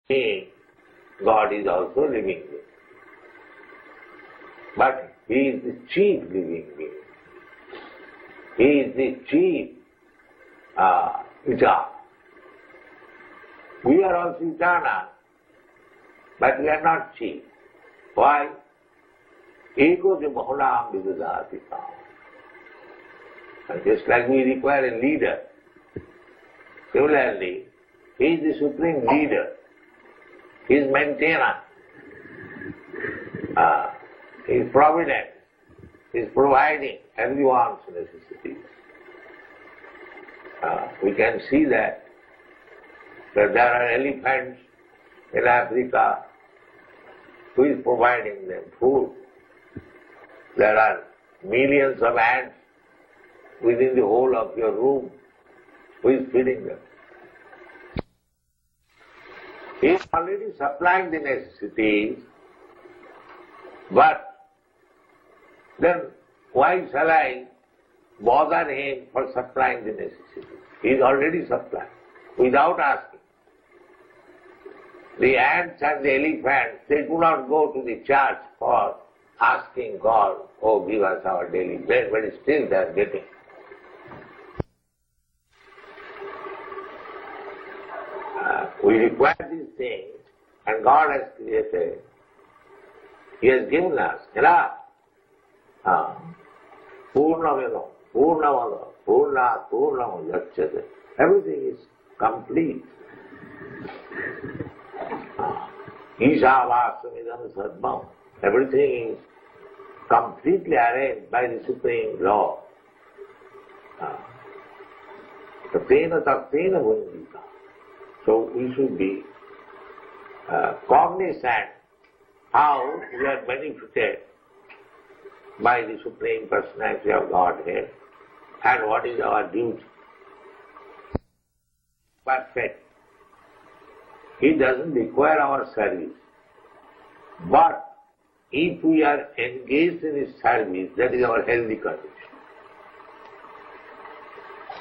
being, God is also living being. But He is the chief living being. He is the chief eternal. We are also eternal, but we are not chief. Why? Ego de Mahulam Vidudati. And just like we require a leader, similarly, He is the supreme leader. He is maintainer. He is provident. He is providing everyone's necessities. We can see that there are elephants in Africa. Who is providing them food? There are millions of ants within the whole of your room. Who is feeding them? He is already supplying the necessities, but then why shall I bother Him for supplying the necessities? He is already supplying, without asking. The ants and the elephants, they do not go to the church for asking God, oh, give us our daily bread, but still they are getting. We require these things, and God has created. He has given us enough. Purnameno, Purnamada, Purna, Purnam, Yachyate. Everything is complete. Ishavastamidam Sarvam. Everything is completely arranged by the Supreme Law. Tatena Tatena Vandita. So we should be cognizant how we are benefited by the Supreme Personality of Godhead and what is our duty. Perfect. He doesn't require our service. But if we are engaged in His service, that is our healthy condition.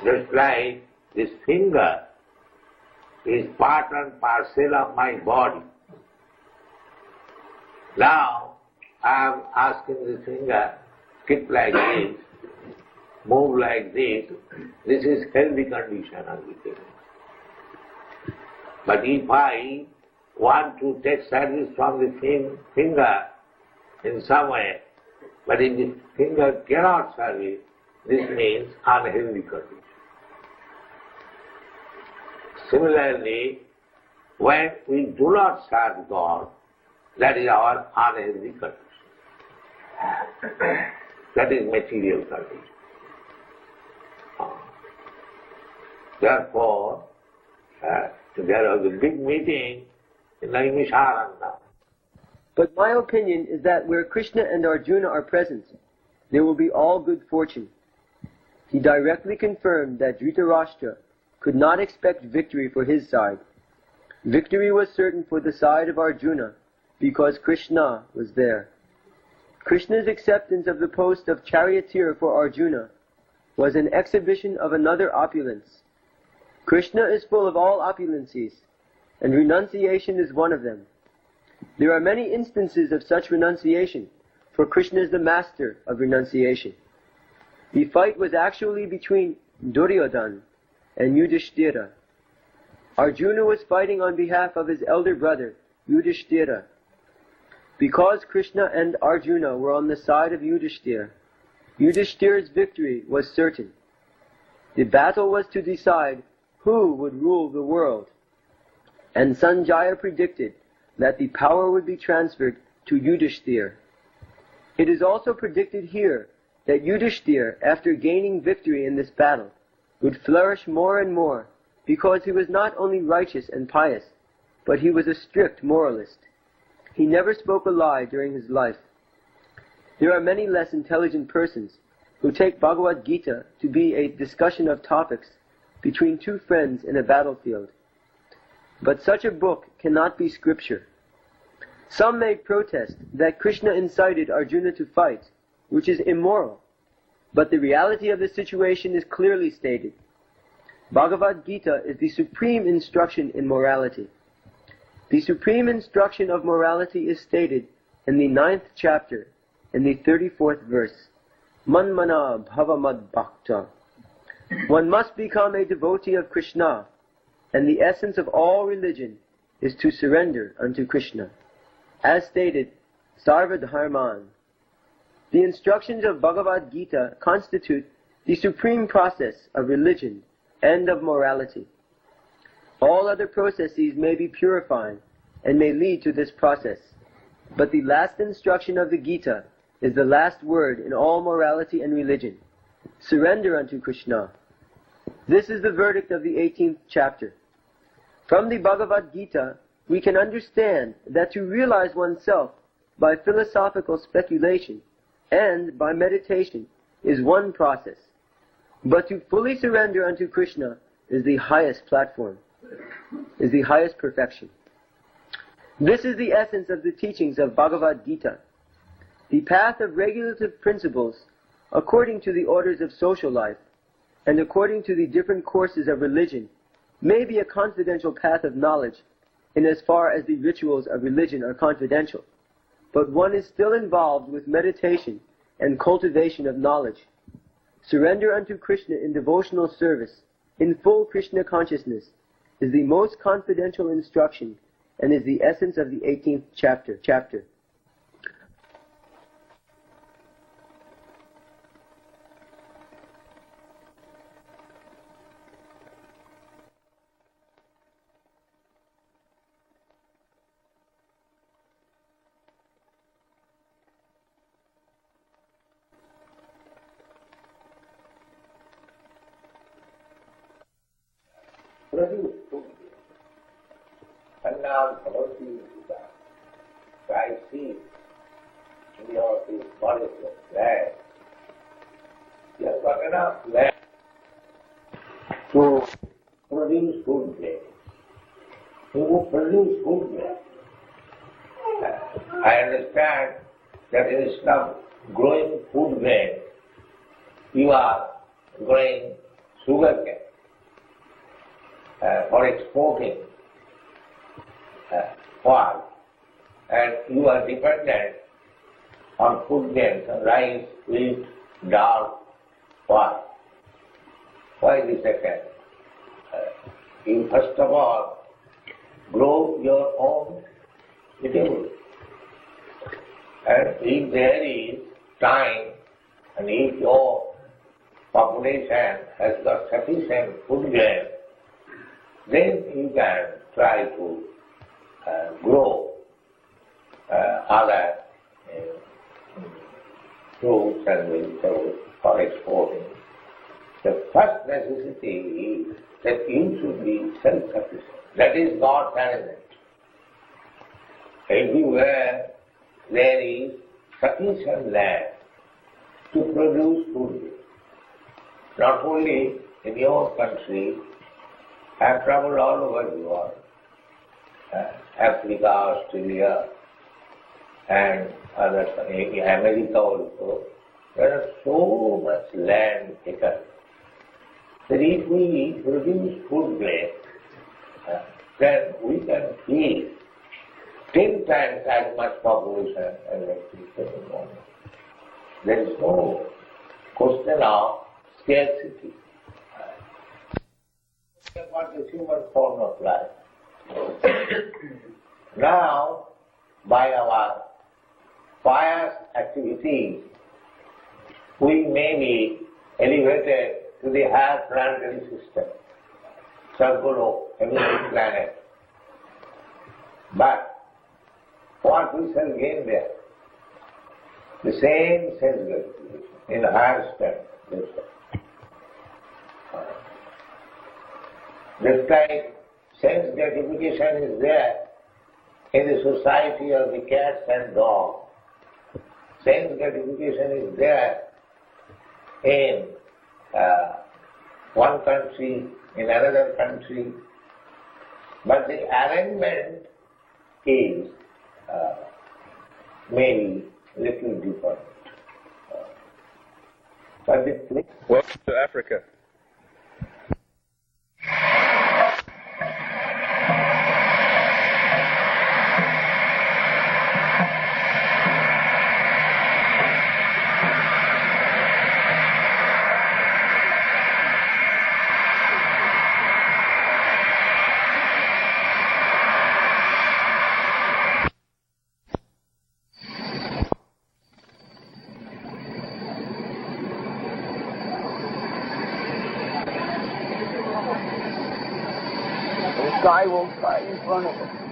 Just like this finger is part and parcel of my body. Now, I am asking the finger, skip like this, move like this. This is healthy condition of the finger. But if I want to take service from the finger in some way, but if the finger cannot serve it, this means unhealthy condition. Similarly, when we do not serve God, that is our unhealthy condition. That is material condition. Therefore, there was a big meeting in Naimisharanda. But my opinion is that where Krishna and Arjuna are present, there will be all good fortune. He directly confirmed that Dhritarashtra could not expect victory for his side. Victory was certain for the side of Arjuna because Krishna was there. Krishna's acceptance of the post of charioteer for Arjuna was an exhibition of another opulence. Krishna is full of all opulencies, and renunciation is one of them. There are many instances of such renunciation, for Krishna is the master of renunciation. The fight was actually between Duryodhana and Yudhishthira. Arjuna was fighting on behalf of his elder brother, Yudhishthira. Because Krishna and Arjuna were on the side of Yudhishthira, Yudhishthira's victory was certain. The battle was to decide who would rule the world, and Sanjaya predicted that the power would be transferred to Yudhishthira. It is also predicted here that Yudhishthira, after gaining victory in this battle, would flourish more and more, because he was not only righteous and pious, but he was a strict moralist. He never spoke a lie during his life. There are many less intelligent persons who take Bhagavad-gita to be a discussion of topics between two friends in a battlefield. But such a book cannot be scripture. Some may protest that Krishna incited Arjuna to fight, which is immoral, but the reality of the situation is clearly stated. Bhagavad-gita is the supreme instruction in morality. The supreme instruction of morality is stated in the 9th chapter, in the 34th verse. Manmana bhavamad bhakta. One must become a devotee of Krishna, and the essence of all religion is to surrender unto Krishna. As stated, Sarvadharman. The instructions of Bhagavad-gita constitute the supreme process of religion and of morality. All other processes may be purifying and may lead to this process, but the last instruction of the Gita is the last word in all morality and religion. Surrender unto Krishna. This is the verdict of the 18th chapter. From the Bhagavad-gita, we can understand that to realize oneself by philosophical speculation and by meditation is one process, but to fully surrender unto Krishna is the highest platform, is the highest perfection. This is the essence of the teachings of Bhagavad-gita. The path of regulative principles, according to the orders of social life, and according to the different courses of religion, may be a confidential path of knowledge, in as far as the rituals of religion are confidential, but one is still involved with meditation and cultivation of knowledge. Surrender unto Krishna in devotional service, in full Krishna consciousness, is the most confidential instruction and is the essence of the 18th chapter. Canal Bhagavad-gita. I see in your body of land. You have got enough land to produce food there. You will produce food there. I understand that instead of growing food grain, you are growing sugar cane for exporting oil, and you are dependent on food grains, rice, wheat, dal, oil. Why this second? You first of all grow your own vegetables, and if there is time and if your population has got sufficient food grain, then you can try to grow other fruits and vegetables for exporting. The first necessity is that you should be self-sufficient. That is God's arrangement. Everywhere there is sufficient land to produce food. Not only in your country, I have traveled all over the world. Africa, Australia, and others, America also. There is so much land taken that if we produce food grain, then we can feed 10 times as much population as at the moment. There is no question of scarcity. What is human form of life? Now, by our pious activities, we may be elevated to the higher planetary system, Sargolo, heavenly planet. But what we shall gain there? The same sense gratification in the higher state. Just like sense gratification is there in the society of the cats and dogs, sense gratification is there in one country, in another country, but the arrangement is maybe little different. Welcome to Africa. sky will fly in front of us.